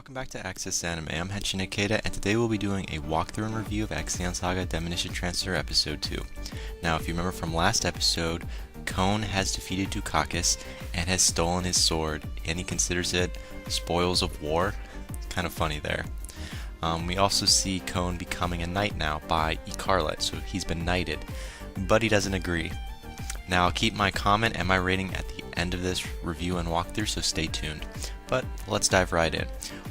welcome back to Access Anime. I'm Henshin Ikeda, and today we'll be doing a walkthrough and review of Ixion Saga Demolition Transfer Episode 2. Now, if you remember from last episode, Kon has defeated Dukakis and has stolen his sword, and he considers it spoils of war. Kind of funny there. We also see Kon becoming a knight now by Icarlet, so he's been knighted, but he doesn't agree. Now, I'll keep my comment and my rating at the end of this review and walkthrough, so stay tuned. But let's dive right in.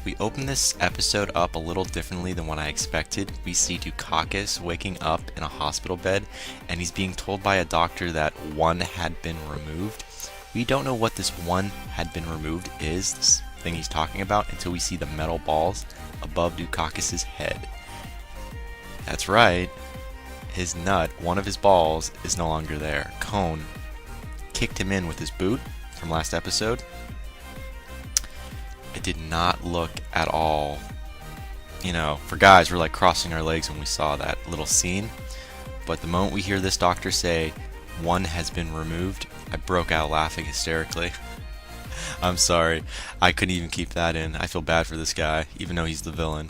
We open this episode up a little differently than what I expected. We see Dukakis waking up in a hospital bed, and he's being told by a doctor that one had been removed. We don't know what this one had been removed is, this thing he's talking about, until we see the metal balls above Dukakis' head. That's right. His nut, one of his balls, is no longer there. Kon kicked him in with his boot from last episode. It did not look at all, for guys, we're like crossing our legs when we saw that little scene. But the moment we hear this doctor say, one has been removed, I broke out laughing hysterically. I'm sorry, I couldn't even keep that in. I feel bad for this guy, even though he's the villain.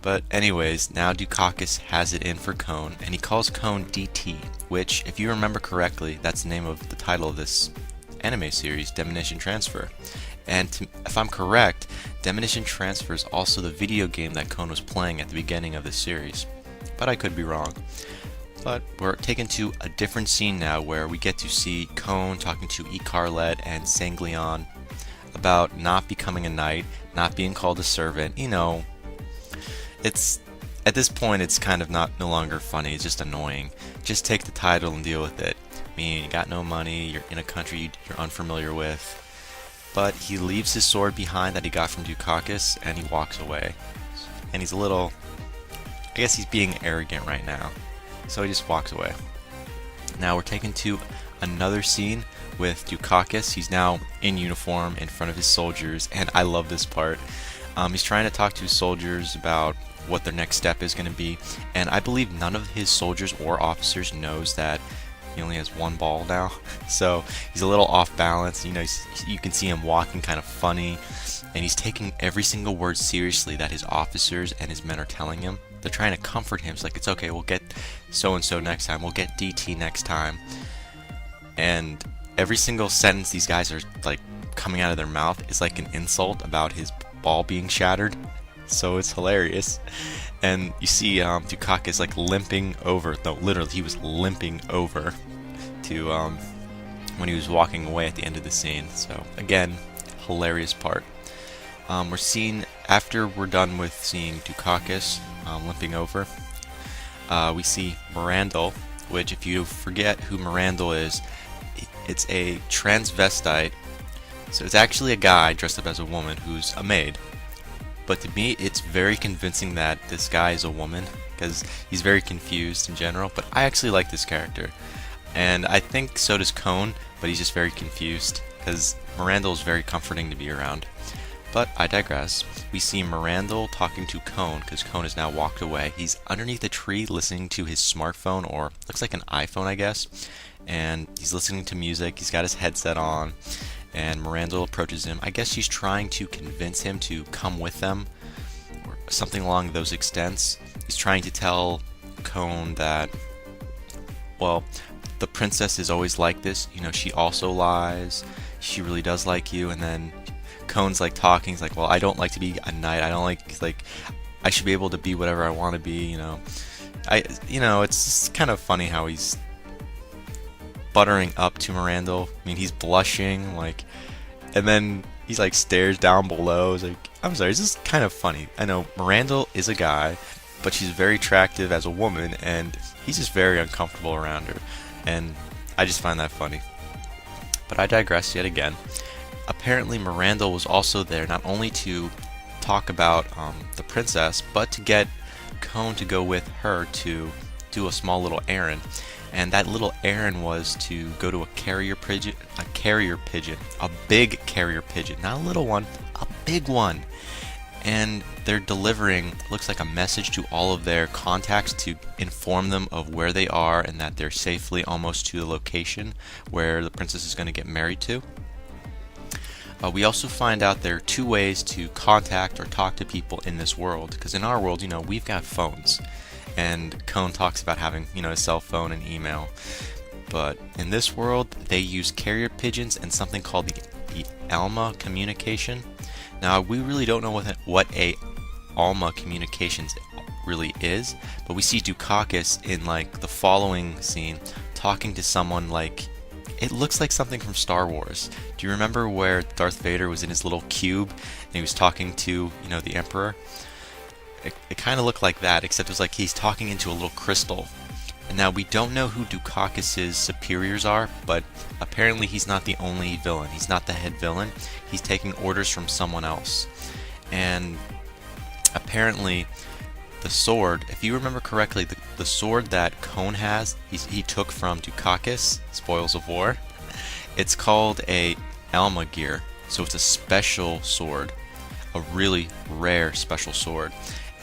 But anyways, now Dukakis has it in for Kon, and he calls Kon DT, which, if you remember correctly, that's the name of the title of this anime series, Demolition Transfer. And if I'm correct, Demolition Transfer is also the video game that Kon was playing at the beginning of this series. But I could be wrong. But we're taken to a different scene now where we get to see Kon talking to Icarlet and Sanglion about not becoming a knight, not being called a servant. It's at this point it's kind of no longer funny, it's just annoying. Just take the title and deal with it. You got no money, you're in a country you're unfamiliar with. But he leaves his sword behind that he got from Dukakis, and he walks away. And he's I guess he's being arrogant right now. So he just walks away. Now we're taken to another scene with Dukakis. He's now in uniform in front of his soldiers, and I love this part. He's trying to talk to his soldiers about what their next step is going to be, and I believe none of his soldiers or officers knows that he only has one ball now, so he's a little off balance. You can see him walking kind of funny, and he's taking every single word seriously that his officers and his men are telling him. They're trying to comfort him. It's like, it's okay, we'll get so-and-so next time, we'll get DT next time. And every single sentence these guys are like coming out of their mouth is like an insult about his ball being shattered. So it's hilarious. And you see Dukakis like limping over, no, literally he was limping over to when he was walking away at the end of the scene. So again, hilarious part. We're seeing, after we're done with seeing Dukakis limping over, we see Miranda, which, if you forget who Miranda is, it's a transvestite. So it's actually a guy dressed up as a woman who's a maid. But to me, it's very convincing that this guy is a woman, because he's very confused in general. But I actually like this character, and I think so does Kon, but he's just very confused, because Miranda is very comforting to be around. But I digress. We see Miranda talking to Kon, because Kon has now walked away. He's underneath a tree listening to his smartphone, or looks like an iPhone, I guess. And he's listening to music, he's got his headset on. And Miranda approaches him. I guess she's trying to convince him to come with them, or something along those extents. He's trying to tell Kon that, well, the princess is always like this. She also lies. She really does like you. And then Kon's like talking. He's like, well, I don't like to be a knight. I don't like I should be able to be whatever I want to be. It's just kind of funny how he's buttering up to Miranda. He's blushing, and then he's like stares down below. It's like, I'm sorry, it's just kind of funny. I know Miranda is a guy, but she's very attractive as a woman, and he's just very uncomfortable around her, and I just find that funny. But I digress yet again. Apparently Miranda was also there not only to talk about the princess, but to get Kon to go with her to do a small little errand. And that little errand was to go to a carrier pigeon, a big carrier pigeon, not a little one, a big one. And they're delivering, looks like, a message to all of their contacts to inform them of where they are and that they're safely almost to the location where the princess is going to get married to. We also find out there are two ways to contact or talk to people in this world, because in our world, we've got phones, and Cone talks about having, a cell phone and email. But in this world, they use carrier pigeons and something called the Alma communication. Now, we really don't know what a Alma communications really is, but we see Dukakis in like the following scene talking to someone like, it looks like something from Star Wars. Do you remember where Darth Vader was in his little cube and he was talking to, the Emperor? It kind of looked like that, except it was like he's talking into a little crystal. And now we don't know who Dukakis' superiors are, but apparently he's not the only villain. He's not the head villain. He's taking orders from someone else. And apparently the sword, if you remember correctly, the sword that Cone has, he took from Dukakis, Spoils of War. It's called a Alma gear, so it's a special sword, a really rare special sword.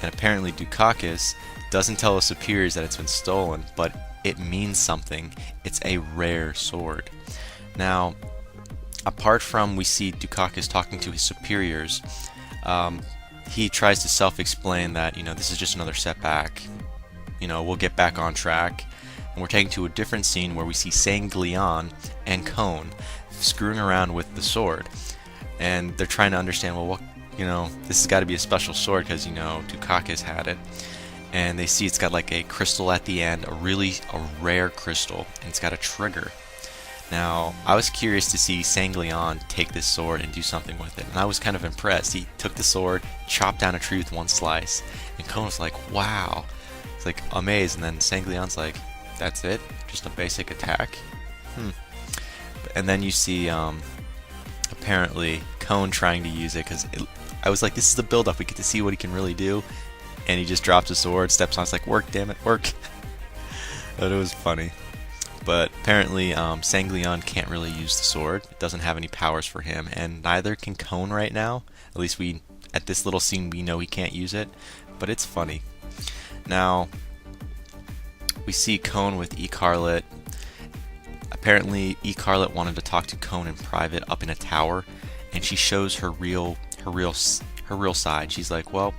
And apparently Dukakis doesn't tell his superiors that it's been stolen, but it means something. It's a rare sword. Now, apart from we see Dukakis talking to his superiors, he tries to self-explain that, this is just another setback. We'll get back on track. And we're taken to a different scene where we see Sanglian and Cone screwing around with the sword. And they're trying to understand, well, this has got to be a special sword because, Dukakis had it. And they see it's got like a crystal at the end, a rare crystal, and it's got a trigger. Now, I was curious to see Sanglian take this sword and do something with it, and I was kind of impressed. He took the sword, chopped down a tree with one slice, and Cone was like, wow. It's like amazed, and then Sanglian's like, that's it? Just a basic attack? And then you see, apparently, Cone trying to use it, because I was like, this is the build-up, we get to see what he can really do. And he just drops a sword, steps on, it's like, work, damn it, work. But it was funny. But apparently, Sanglian can't really use the sword. It doesn't have any powers for him, and neither can Cone right now. At least at this little scene, we know he can't use it. But it's funny. Now, we see Cone with E-Carlet. Apparently, E-Carlet wanted to talk to Cone in private up in a tower, and she shows her real side. She's like, well,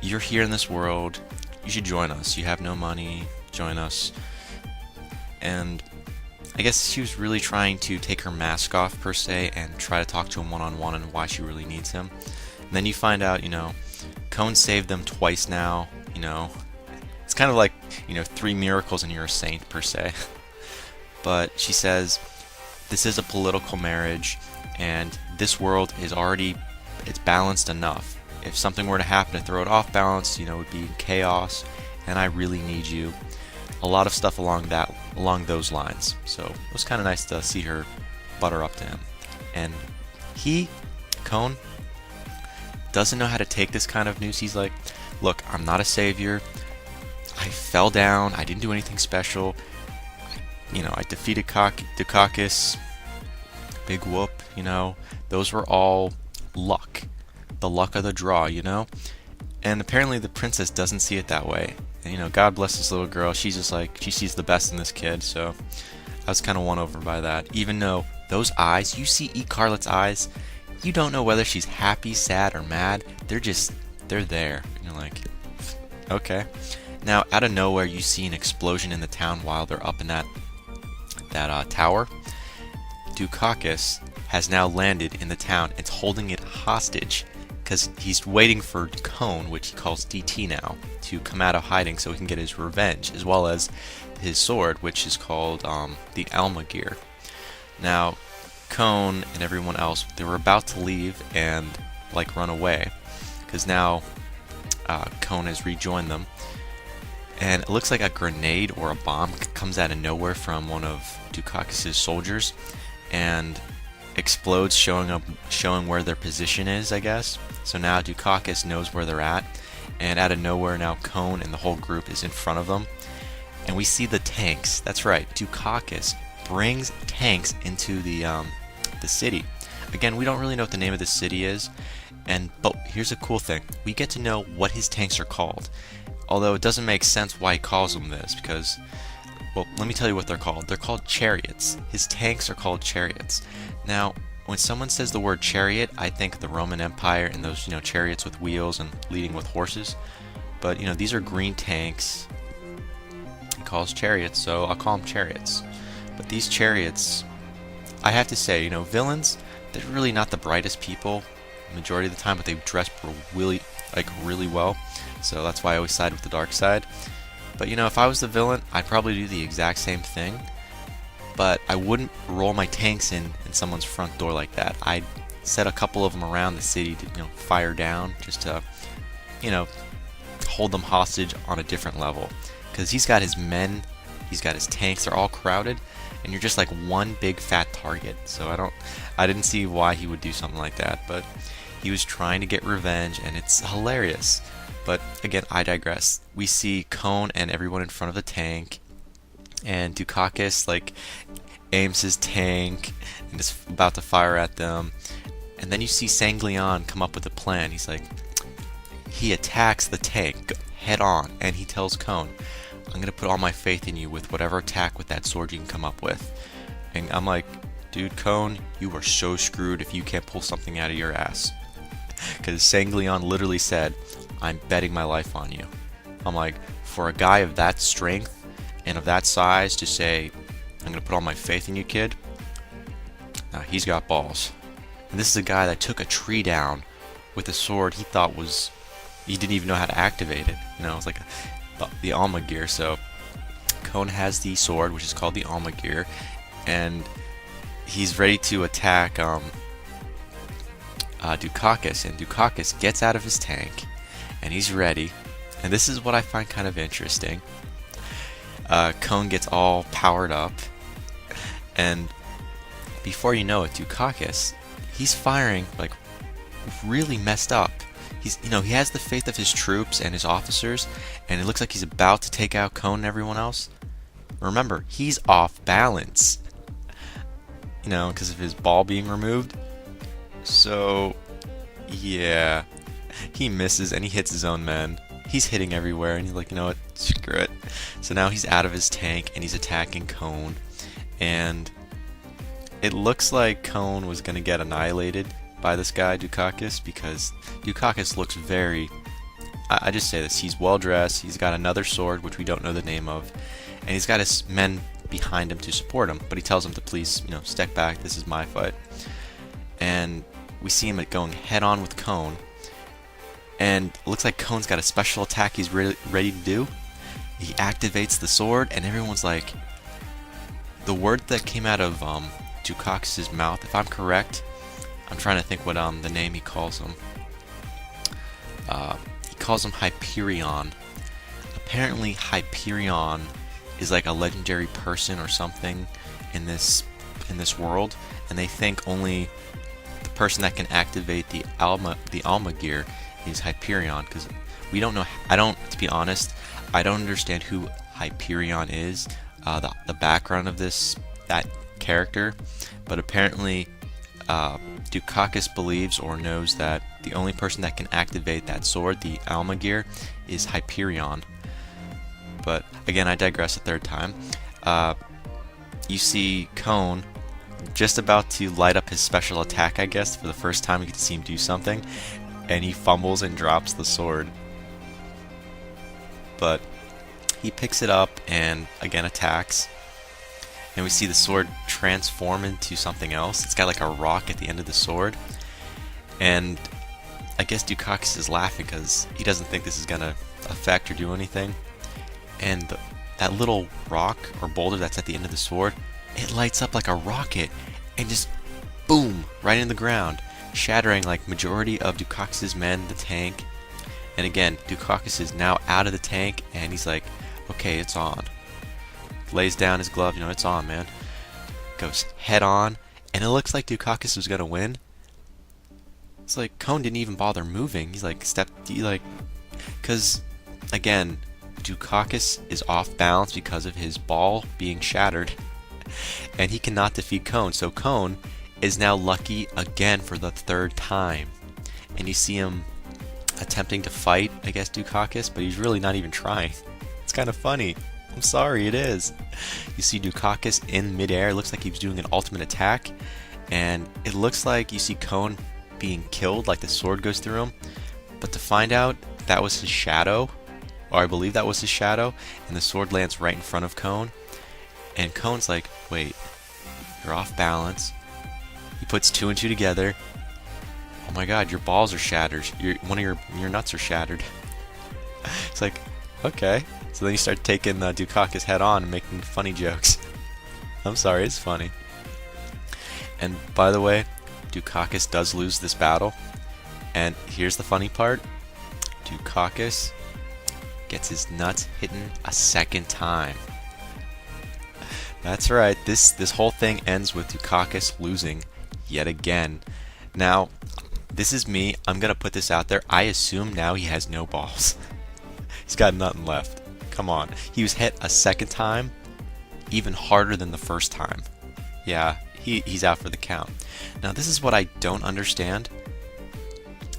you're here in this world, you should join us. You have no money, join us. And I guess she was really trying to take her mask off, per se, and try to talk to him one-on-one and why she really needs him. And then you find out, Cone saved them twice now, It's kind of like, 3 miracles and you're a saint, per se. But she says, this is a political marriage, and this world is it's balanced enough. If something were to happen to throw it off balance, it would be chaos, and I really need you. A lot of stuff along those lines. So it was kind of nice to see her butter up to him. And Cone, doesn't know how to take this kind of news. He's like, look, I'm not a savior. I fell down. I didn't do anything special. I defeated Dukakis. Big whoop, Those were all luck. The luck of the draw, And apparently the princess doesn't see it that way. And, God bless this little girl. She's just like, she sees the best in this kid. So I was kind of won over by that. Even though those eyes, you see E-Carlet's eyes, you don't know whether she's happy, sad, or mad. They're there. And you're like, okay. Now, out of nowhere, you see an explosion in the town while they're up in that tower. Dukakis has now landed in the town. It's holding it hostage because he's waiting for Cone, which he calls DT now, to come out of hiding so he can get his revenge, as well as his sword, which is called the Alma gear. Now, Cone and everyone else, they were about to leave and run away, because now Cone has rejoined them, and it looks like a grenade or a bomb comes out of nowhere from one of Dukakis' soldiers, and explodes, showing where their position is, I guess. So now Dukakis knows where they're at, and out of nowhere now Cone and the whole group is in front of them, and we see the tanks. That's right, Dukakis brings tanks into the city. Again, we don't really know what the name of the city is, but here's a cool thing: we get to know what his tanks are called. Although it doesn't make sense why he calls them this, because, well, let me tell you what they're called. They're called chariots. His tanks are called chariots. Now, when someone says the word chariot, I think the Roman Empire and those, chariots with wheels and leading with horses. But, these are green tanks. He calls chariots, so I'll call them chariots. But these chariots, I have to say, villains, they're really not the brightest people majority of the time, but they dress really well. So that's why I always side with the dark side. But, if I was the villain, I'd probably do the exact same thing. But I wouldn't roll my tanks in someone's front door like that. I'd set a couple of them around the city to, fire down, just to, hold them hostage on a different level. Because he's got his men, he's got his tanks, they're all crowded, and you're just like one big fat target. So I didn't see why he would do something like that, but he was trying to get revenge, and it's hilarious. But again, I digress. We see Cone and everyone in front of the tank, and Dukakis aims his tank and is about to fire at them. And then you see Sanglion come up with a plan. He attacks the tank head on, and he tells Cone, I'm gonna put all my faith in you with whatever attack with that sword you can come up with. And I'm like, dude, Cone, you are so screwed if you can't pull something out of your ass. Because Sanglion literally said, I'm betting my life on you. I'm like, for a guy of that strength and of that size to say, I'm going to put all my faith in you, kid, he's got balls. And this is a guy that took a tree down with a sword he thought he didn't even know how to activate it. It was like the Alma gear. So Cone has the sword, which is called the Alma gear, and he's ready to attack Dukakis. And Dukakis gets out of his tank, and he's ready. And this is what I find kind of interesting. Cone gets all powered up, and before you know it, Dukakis, he's firing really messed up. He has the faith of his troops and his officers, and it looks like he's about to take out Cone and everyone else. Remember, he's off balance, because of his ball being removed. So, yeah, he misses and he hits his own men. He's hitting everywhere, and he's like, you know what, screw it. So now he's out of his tank, and he's attacking Cone. And it looks like Cone was going to get annihilated by this guy, Dukakis, because Dukakis looks I just say this, he's well-dressed, he's got another sword, which we don't know the name of, and he's got his men behind him to support him, but he tells them to please, step back, this is my fight. And we see him going head-on with Cone, and it looks like Cone's got a special attack he's ready to do. He activates the sword, and everyone's like, the word that came out of Dukakis' mouth, if I'm correct, I'm trying to think what the name he calls him. He calls him Hyperion. Apparently Hyperion is like a legendary person or something in this world, and they think only the person that can activate the Alma gear is Hyperion, because we don't know. To be honest, I don't understand who Hyperion is, the background of that character, but apparently Dukakis believes or knows that the only person that can activate that sword, the Alma gear, is Hyperion. But again, I digress a third time. You see Cone just about to light up his special attack, I guess, for the first time you get to see him do something, and he fumbles and drops the sword. But he picks it up and again attacks. And we see the sword transform into something else. It's got like a rock at the end of the sword. And I guess Dukakis is laughing because he doesn't think this is going to affect or do anything. And that little rock or boulder that's at the end of the sword, it lights up like a rocket and just boom, right in the ground, shattering like majority of Dukakis' men, the tank. And again, Dukakis is now out of the tank and he's like, okay, it's on. Lays down his glove, it's on, man. Goes head on, and it looks like Dukakis was gonna win. It's like Cone didn't even bother moving. He's like because again, Dukakis is off balance because of his ball being shattered, and he cannot defeat Cone. So Cone is now lucky again for the third time, and you see him attempting to fight, I guess, Dukakis, but he's really not even trying. It's kind of funny. I'm sorry, it is. You see Dukakis in midair. It looks like he was doing an ultimate attack, and it looks like you see Cone being killed, like the sword goes through him, but to find out that was his shadow, or I believe that was his shadow, and the sword lands right in front of Cone, and Cone's like, wait, you're off balance. He puts two and two together. Oh my god, your balls are shattered. One of your nuts are shattered. It's like, okay. So then you start taking Dukakis head on and making funny jokes. I'm sorry, it's funny. And by the way, Dukakis does lose this battle. And here's the funny part. Dukakis gets his nuts hidden a second time. That's right, this whole thing ends with Dukakis losing yet again. Now, this is me. I'm going to put this out there. I assume now he has no balls. He's got nothing left. Come on. He was hit a second time, even harder than the first time. Yeah, he's out for the count. Now, this is what I don't understand.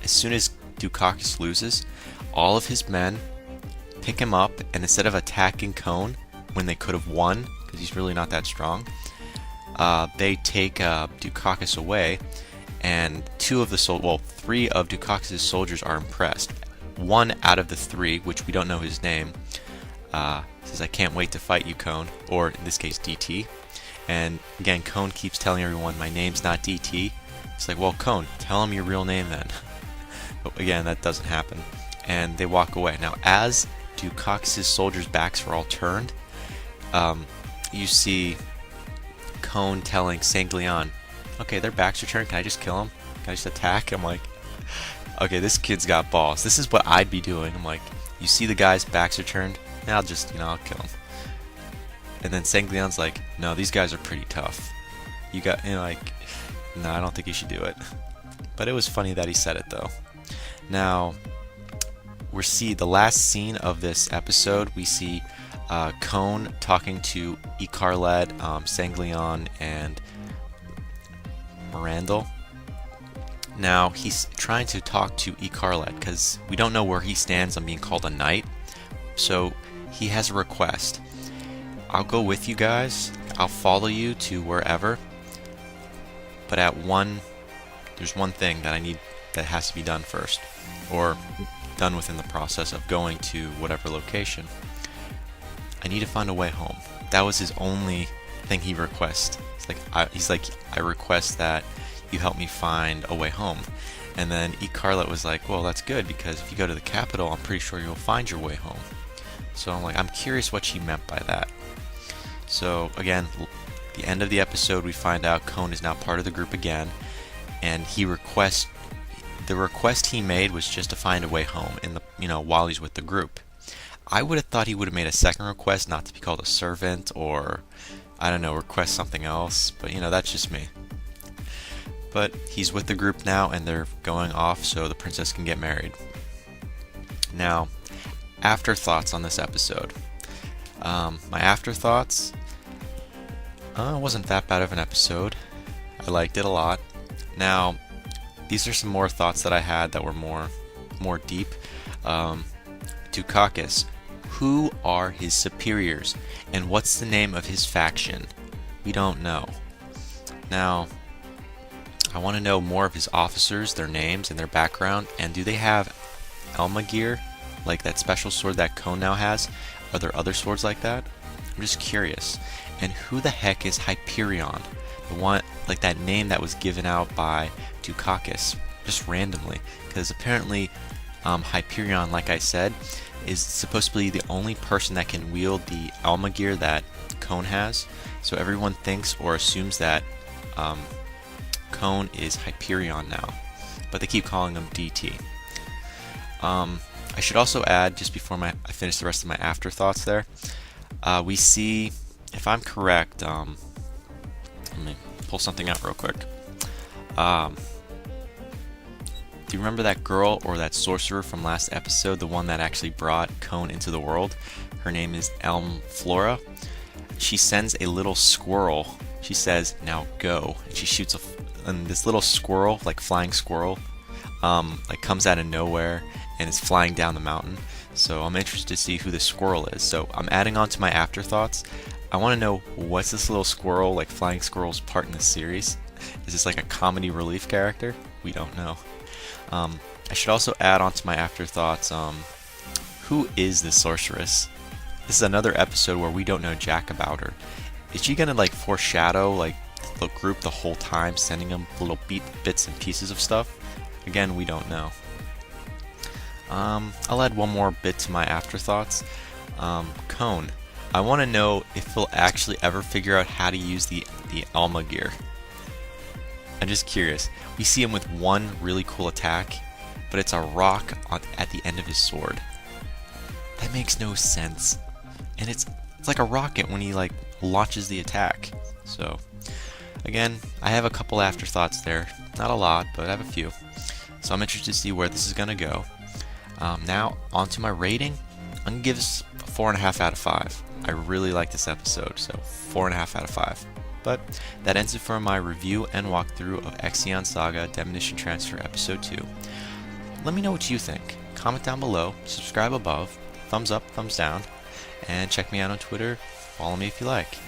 As soon as Dukakis loses, all of his men pick him up, and instead of attacking Cone when they could have won, because he's really not that strong, they take Dukakis away, and three of Dukakis' soldiers are impressed. One out of the three, which we don't know his name, says, "I can't wait to fight you, Cone," or in this case, DT. And again, Cone keeps telling everyone, "My name's not DT." It's like, well, Cone, tell him your real name then. But again, that doesn't happen. And they walk away. Now, as Dukakis' soldiers' backs are all turned, you see Cone telling Sanglian, "Okay, their backs are turned. Can I just kill them? Can I just attack?" I'm like, okay, this kid's got balls. This is what I'd be doing. I'm like, you see the guy's backs are turned? Now I'll just, I'll kill him. And then Sanglian's like, no, these guys are pretty tough. You got, no, I don't think you should do it. But it was funny that he said it, though. Now, we see the last scene of this episode. We see Cone talking to Icarlet, Sanglian, and Miranda. Now, he's trying to talk to Icarlet because we don't know where he stands on being called a knight. So he has a request. I'll go with you guys. I'll follow you to wherever. But there's one thing that I need that has to be done first, or done within the process of going to whatever location. I need to find a way home. That was his only thing he requests. He's like, I request that you help me find a way home. And then Icarlet was like, well, that's good, because if you go to the capital, I'm pretty sure you'll find your way home. So I'm like, I'm curious what she meant by that. So again, the end of the episode, we find out Cone is now part of the group again, and the request he made was just to find a way home while he's with the group. I would have thought he would have made a second request, not to be called a servant, or I don't know, request something else, but that's just me. But he's with the group now, and they're going off so the princess can get married. Now, afterthoughts on this episode. My afterthoughts, it wasn't that bad of an episode. I liked it a lot. Now, these are some more thoughts that I had that were more deep. Dukakis, who are his superiors, and what's the name of his faction? We don't know. Now, I want to know more of his officers, their names, and their background, and do they have Alma gear, like that special sword that Cone now has? Are there other swords like that? I'm just curious. And who the heck is Hyperion? The one, like that name that was given out by Dukakis, just randomly. Because apparently, Hyperion, like I said, is supposed to be the only person that can wield the Alma gear that Cone has. So everyone thinks or assumes that Cone is Hyperion now, but they keep calling him DT. I should also add, just before I finish the rest of my afterthoughts there, we see, if I'm correct, let me pull something out real quick. Do you remember that girl or that sorcerer from last episode, the one that actually brought Cone into the world? Her name is Flora. She sends a little squirrel. She says, "Now go," and she shoots and this little squirrel, like flying squirrel, comes out of nowhere and is flying down the mountain. So I'm interested to see who this squirrel is. So I'm adding on to my afterthoughts. I want to know, what's this little squirrel, like flying squirrel's part in this series? Is this like a comedy relief character? We don't know. I should also add on to my afterthoughts, who is this sorceress? This is another episode where we don't know jack about her. Is she gonna like foreshadow like the group the whole time, sending them little bits and pieces of stuff? Again, we don't know. I'll add one more bit to my afterthoughts. Cone. I want to know if he'll actually ever figure out how to use the Alma gear. I'm just curious. We see him with one really cool attack, but it's a rock at the end of his sword. That makes no sense. And it's like a rocket when he like launches the attack. So again, I have a couple afterthoughts there. Not a lot, but I have a few. So I'm interested to see where this is gonna go. Now on to my rating. I'm gonna give this a 4.5 out of 5. I really like this episode, so 4.5 out of 5. But that ends it for my review and walkthrough of Ixion Saga Demolition Transfer Episode 2. Let me know what you think. Comment down below, subscribe above, thumbs up, thumbs down, and check me out on Twitter. Follow me if you like.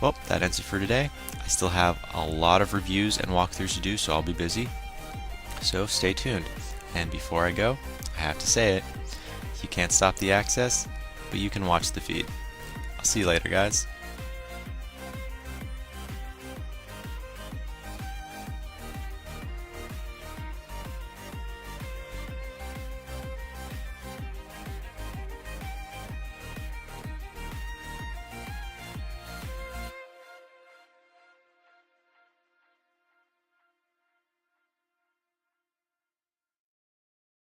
Well, that ends it for today. I still have a lot of reviews and walkthroughs to do, so I'll be busy. So stay tuned. And before I go, I have to say it. You can't stop the access, but you can watch the feed. I'll see you later, guys.